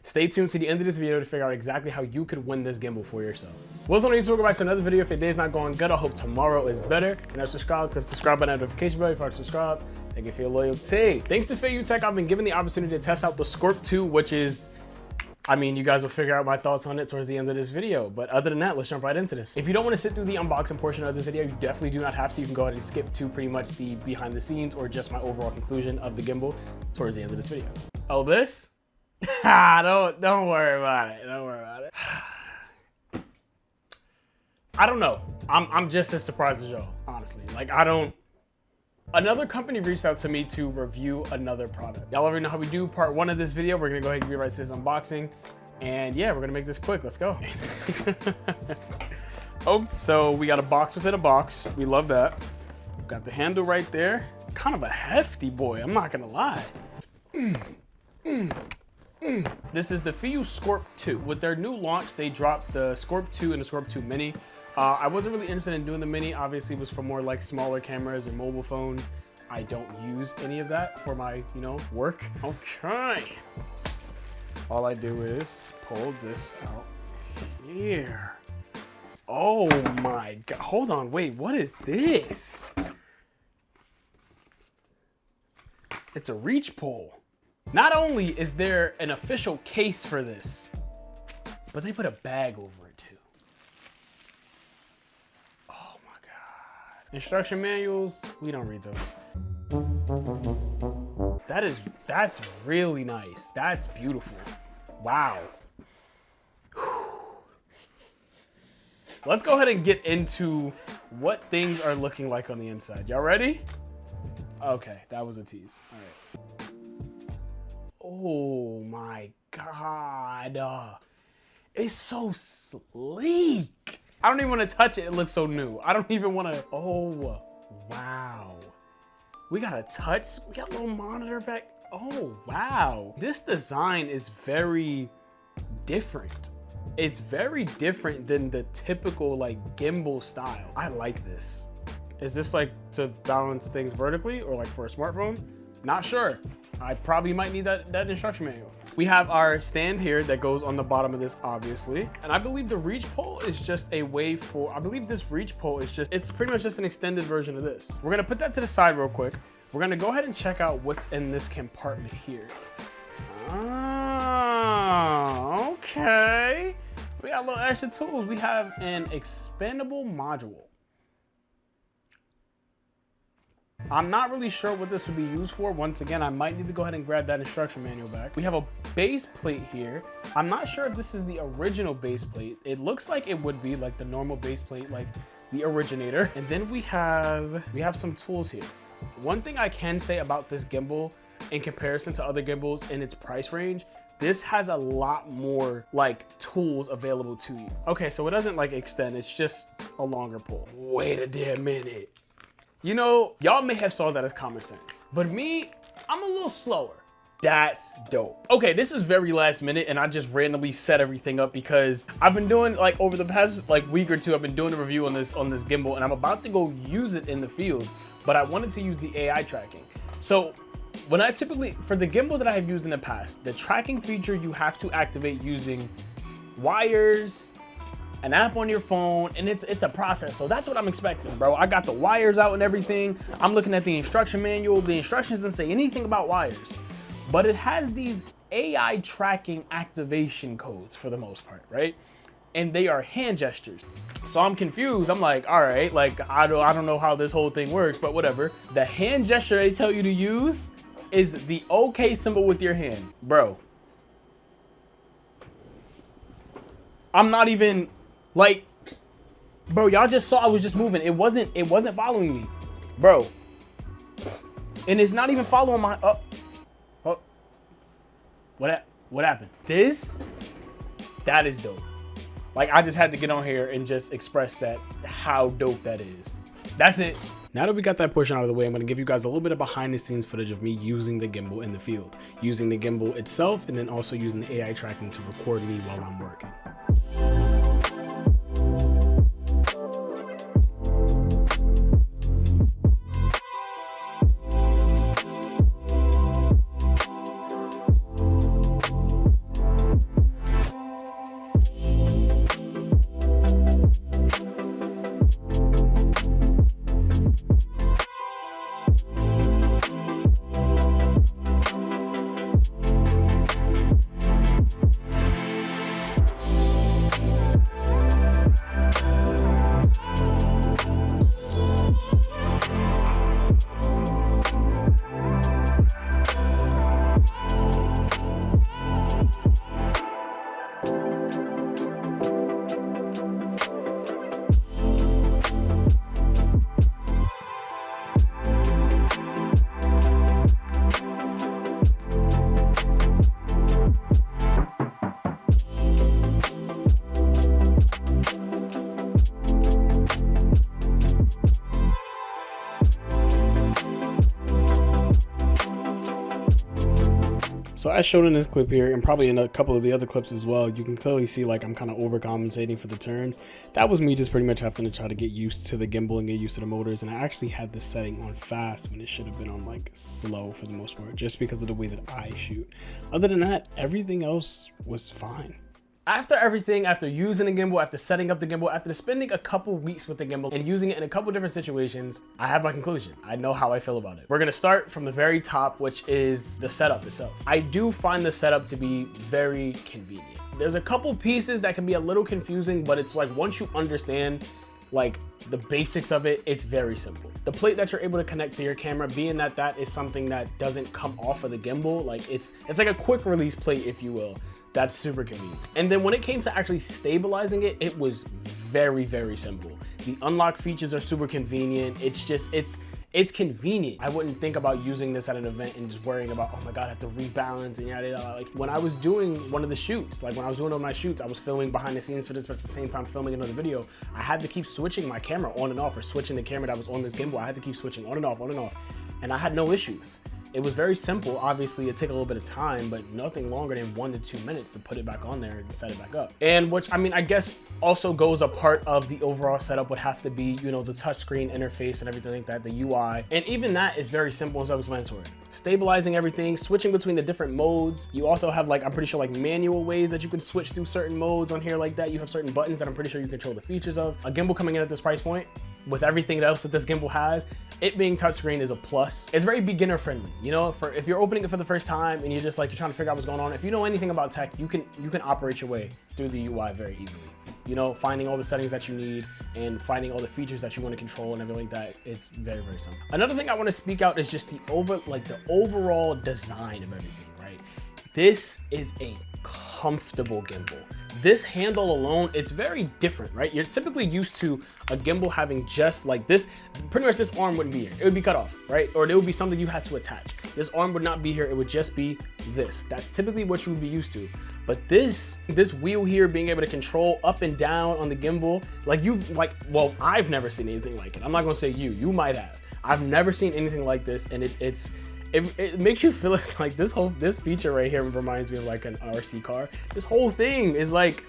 Stay tuned to the end of this video to figure out exactly how you could win this gimbal for yourself. What's on YouTube? Welcome back to another video. If your day's not going good, I hope tomorrow is better. And now subscribe, click the subscribe button and notification bell if you are subscribed. Thank you for your loyalty. Thanks to FeiyuTech, I've been given the opportunity to test out the SCORP 2, which is, I mean, you guys will figure out my thoughts on it towards the end of this video. But other than that, let's jump right into this. If you don't want to sit through the unboxing portion of this video, you definitely do not have to. You can go ahead and skip to pretty much the behind the scenes or just my overall conclusion of the gimbal towards the end of this video. Oh, this? Don't worry about it. Don't worry about it. I don't know. I'm just as surprised as y'all, honestly. Like, another company reached out to me to review another product. Y'all already know how we do. Part 1 of this video, we're gonna go ahead and get right to this unboxing. And yeah, we're gonna make this quick. Let's go. Oh, so we got a box within a box. We love that. Got the handle right there. Kind of a hefty boy, I'm not gonna lie. This is the FeiyuTech SCORP 2. With their new launch, they dropped the SCORP 2 and the SCORP 2 Mini. I wasn't really interested in doing the Mini. Obviously, it was for more like smaller cameras or mobile phones. I don't use any of that for my, work. Okay. All I do is pull this out here. Oh my God. Hold on. Wait, what is this? It's a reach pole. Not only is there an official case for this, but they put a bag over it too. Oh my God. Instruction manuals, we don't read those. That's really nice. That's beautiful. Wow. Let's go ahead and get into what things are looking like on the inside. Y'all ready? Okay, that was a tease. All right. Oh my God. It's so sleek. I don't even want to touch it. It looks so new. I don't even want to. Oh, wow. We got a we got a little monitor back. Oh, wow. This design is very different. It's very different than the typical like gimbal style. I like this. Is this like to balance things vertically or like for a smartphone? Not sure. I probably might need that instruction manual. We have our stand here that goes on the bottom of this, obviously. And I believe the reach pole is just a way for, I believe this reach pole is it's pretty much just an extended version of this. We're gonna put that to the side real quick. We're gonna go ahead and check out what's in this compartment here. Oh, okay. We got a little extra tools. We have an expandable module. I'm not really sure what this would be used for. Once again, I might need to go ahead and grab that instruction manual back. We have a base plate here. I'm not sure if this is the original base plate. It looks like it would be like the normal base plate, like the originator. And then we have some tools here. One thing I can say about this gimbal in comparison to other gimbals in its price range, this has a lot more like tools available to you. Okay, so it doesn't like extend, it's just a longer pull. Wait a damn minute. Y'all may have saw that as common sense, but me, I'm a little slower. That's dope. Okay, this is very last minute and I just randomly set everything up because I've been doing like over the past like week or two, I've been doing a review on this gimbal and I'm about to go use it in the field, but I wanted to use the AI tracking. So when I typically, for the gimbals that I have used in the past, the tracking feature you have to activate using wires, an app on your phone, and it's a process. So that's what I'm expecting, bro. I got the wires out and everything. I'm looking at the instruction manual. The instructions doesn't say anything about wires, but it has these AI tracking activation codes for the most part, right? And they are hand gestures. So I'm confused. I'm like, all right, like I don't know how this whole thing works, but whatever. The hand gesture they tell you to use is the OK symbol with your hand, bro. I'm not even like, bro, y'all just saw I was just moving. It wasn't following me, bro. And it's not even following my what happened? That is dope. Like, I just had to get on here and just express that, how dope that is. That's it. Now that we got that portion out of the way, I'm gonna give you guys a little bit of behind the scenes footage of me using the gimbal in the field, using the gimbal itself, and then also using the AI tracking to record me while I'm working. So as shown in this clip here, and probably in a couple of the other clips as well, you can clearly see like I'm kind of overcompensating for the turns. That was me just pretty much having to try to get used to the gimbal and get used to the motors. And I actually had this setting on fast when it should have been on like slow for the most part, just because of the way that I shoot. Other than that, everything else was fine. After everything, after using the gimbal, after setting up the gimbal, after spending a couple weeks with the gimbal and using it in a couple different situations, I have my conclusion. I know how I feel about it. We're gonna start from the very top, which is the setup itself. I do find the setup to be very convenient. There's a couple pieces that can be a little confusing, but it's like once you understand like the basics of it, it's very simple. The plate that you're able to connect to your camera, being that that is something that doesn't come off of the gimbal, like it's like a quick release plate, if you will. That's super convenient. And then when it came to actually stabilizing it, it was very, very simple. The unlock features are super convenient. It's convenient. I wouldn't think about using this at an event and just worrying about, oh my God, I have to rebalance and yada yada. Like when I was doing one of the shoots, like when I was doing one of my shoots, I was filming behind the scenes for this, but at the same time filming another video. I had to keep switching my camera on and off, or switching the camera that was on this gimbal. I had to keep switching on and off, and I had no issues. It was very simple. Obviously, it took a little bit of time, but nothing longer than 1 to 2 minutes to put it back on there and set it back up. And which, I mean, I guess also goes a part of the overall setup would have to be, you know, the touchscreen interface and everything like that, the UI. And even that is very simple and self-explanatory. Stabilizing everything, switching between the different modes. You also have like, I'm pretty sure like manual ways that you can switch through certain modes on here like that. You have certain buttons that I'm pretty sure you control the features of. A gimbal coming in at this price point, with everything else that this gimbal has, it being touchscreen is a plus. It's very beginner friendly, you know, for if you're opening it for the first time and you're just like, you're trying to figure out what's going on. If you know anything about tech, you can operate your way through the UI very easily. You know, finding all the settings that you need and finding all the features that you want to control and everything like that, it's very, very simple. Another thing I want to speak out is just the overall design of everything, right? This is a comfortable gimbal. This handle alone, it's very different, right? You're typically used to a gimbal having just like this, pretty much this arm wouldn't be here. It would be cut off, right? Or there would be something you had to attach. This arm would not be here. It would just be this. That's typically what you would be used to. But this wheel here, being able to control up and down on the gimbal, well, I've never seen anything like it. I'm not gonna say you might have. I've never seen anything like this, and it makes you feel like this feature right here reminds me of like an RC car. This whole thing is like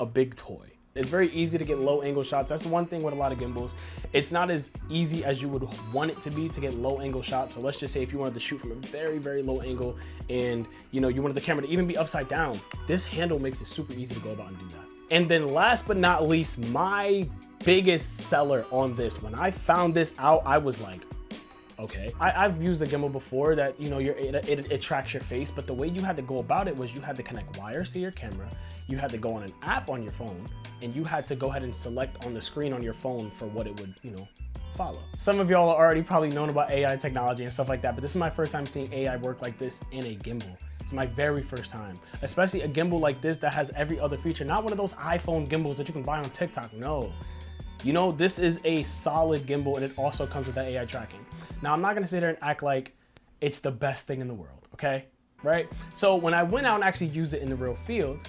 a big toy. It's very easy to get low angle shots. That's the one thing with a lot of gimbals. It's not as easy as you would want it to be to get low angle shots. So let's just say if you wanted to shoot from a very, very low angle and you know you wanted the camera to even be upside down, this handle makes it super easy to go about and do that. And then last but not least, my biggest seller on this, when I found this out, I was like, okay, I've used the gimbal before that, you know, it tracks your face, but the way you had to go about it was you had to connect wires to your camera, you had to go on an app on your phone, and you had to go ahead and select on the screen on your phone for what it would, you know, follow. Some of y'all are already probably known about AI technology and stuff like that, but this is my first time seeing AI work like this in a gimbal. It's my very first time, especially a gimbal like this that has every other feature, not one of those iPhone gimbals that you can buy on TikTok, no. You know, this is a solid gimbal, and it also comes with that AI tracking. Now, I'm not gonna sit there and act like it's the best thing in the world, okay? Right? So when I went out and actually used it in the real field,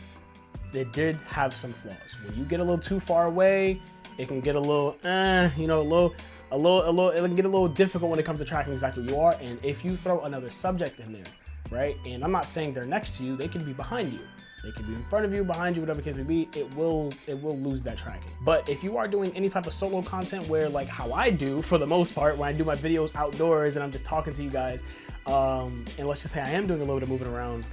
it did have some flaws. When you get a little too far away, it can get a little, you know, it can get a little difficult when it comes to tracking exactly where you are. And if you throw another subject in there, right? And I'm not saying they're next to you, they can be behind you. They could be in front of you, behind you, whatever the case may be, it will lose that tracking. But if you are doing any type of solo content where like how I do for the most part, when I do my videos outdoors and I'm just talking to you guys, and let's just say I am doing a little bit of moving around,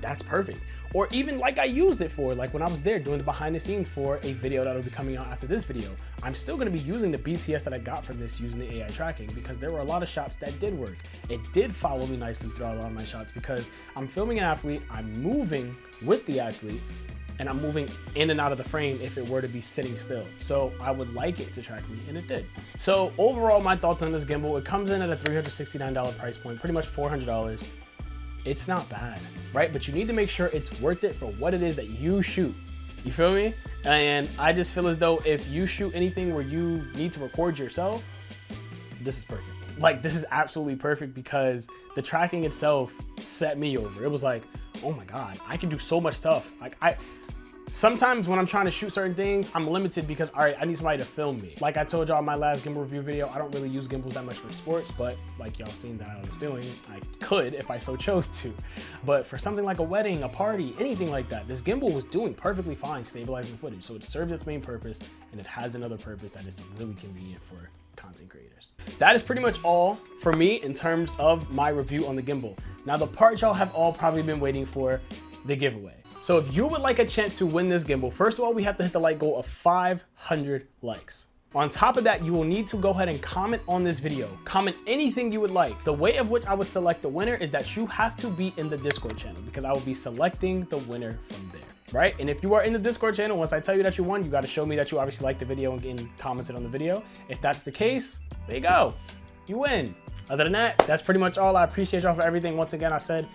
that's perfect. Or even like I used it for, like when I was there doing the behind the scenes for a video that'll be coming out after this video, I'm still gonna be using the BTS that I got from this using the AI tracking, because there were a lot of shots that did work. It did follow me nicely throughout a lot of my shots because I'm filming an athlete, I'm moving with the athlete, and I'm moving in and out of the frame if it were to be sitting still. So I would like it to track me, and it did. So overall, my thoughts on this gimbal, it comes in at a $369 price point, pretty much $400. It's not bad, right? But you need to make sure it's worth it for what it is that you shoot. You feel me? And I just feel as though if you shoot anything where you need to record yourself, this is perfect. Like, this is absolutely perfect because the tracking itself set me over. It was like, oh my God, I can do so much stuff. Like Sometimes when I'm trying to shoot certain things, I'm limited because, all right, I need somebody to film me. Like I told y'all in my last gimbal review video, I don't really use gimbals that much for sports, but like y'all seen that I was doing, I could if I so chose to. But for something like a wedding, a party, anything like that, this gimbal was doing perfectly fine stabilizing footage. So it serves its main purpose, and it has another purpose that is really convenient for content creators. That is pretty much all for me in terms of my review on the gimbal. Now the part y'all have all probably been waiting for, the giveaway. So if you would like a chance to win this gimbal, first of all, we have to hit the like goal of 500 likes. On top of that, you will need to go ahead and comment on this video. Comment anything you would like. The way of which I would select the winner is that you have to be in the Discord channel, because I will be selecting the winner from there, right? And if you are in the Discord channel, once I tell you that you won, you got to show me that you obviously liked the video and commented on the video. If that's the case, there you go, you win. Other than that, that's pretty much all. I appreciate y'all for everything. Once again, I said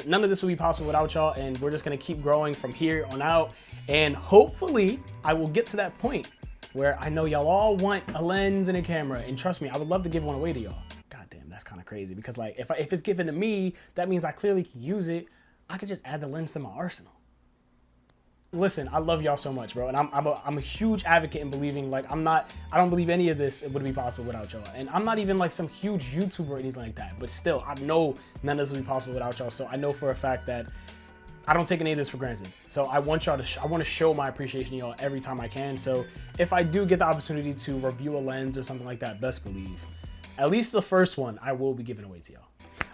none of this would be possible without y'all, and we're just gonna keep growing from here on out. And hopefully I will get to that point where I know y'all all want a lens and a camera, and trust me, I would love to give one away to y'all. God damn, that's kind of crazy, because like if it's given to me, that means I clearly can use it. I could just add the lens to my arsenal. Listen, I love y'all so much, bro, and I'm a huge advocate in believing, like, I don't believe any of this would be possible without y'all, and I'm not even like some huge YouTuber or anything like that, but still, I know none of this would be possible without y'all. So I know for a fact that I don't take any of this for granted. So I want y'all to, I want to show my appreciation to y'all every time I can. So if I do get the opportunity to review a lens or something like that, best believe, at least the first one, I will be giving away to y'all.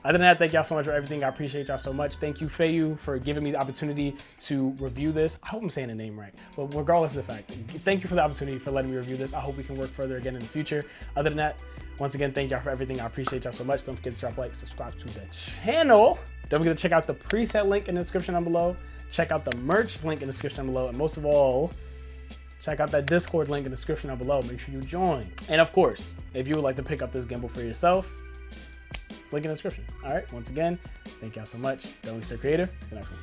Other than that, thank y'all so much for everything. I appreciate y'all so much. Thank you, Feiyu, for giving me the opportunity to review this. I hope I'm saying the name right, but regardless of the fact, thank you for the opportunity for letting me review this. I hope we can work further again in the future. Other than that, once again, thank y'all for everything. I appreciate y'all so much. Don't forget to drop a like, subscribe to the channel. Don't forget to check out the preset link in the description down below. Check out the merch link in the description down below. And most of all, check out that Discord link in the description down below. Make sure you join. And of course, if you would like to pick up this gimbal for yourself, link in the description. All right, once again, thank y'all so much. Don't be so creative. Till next one.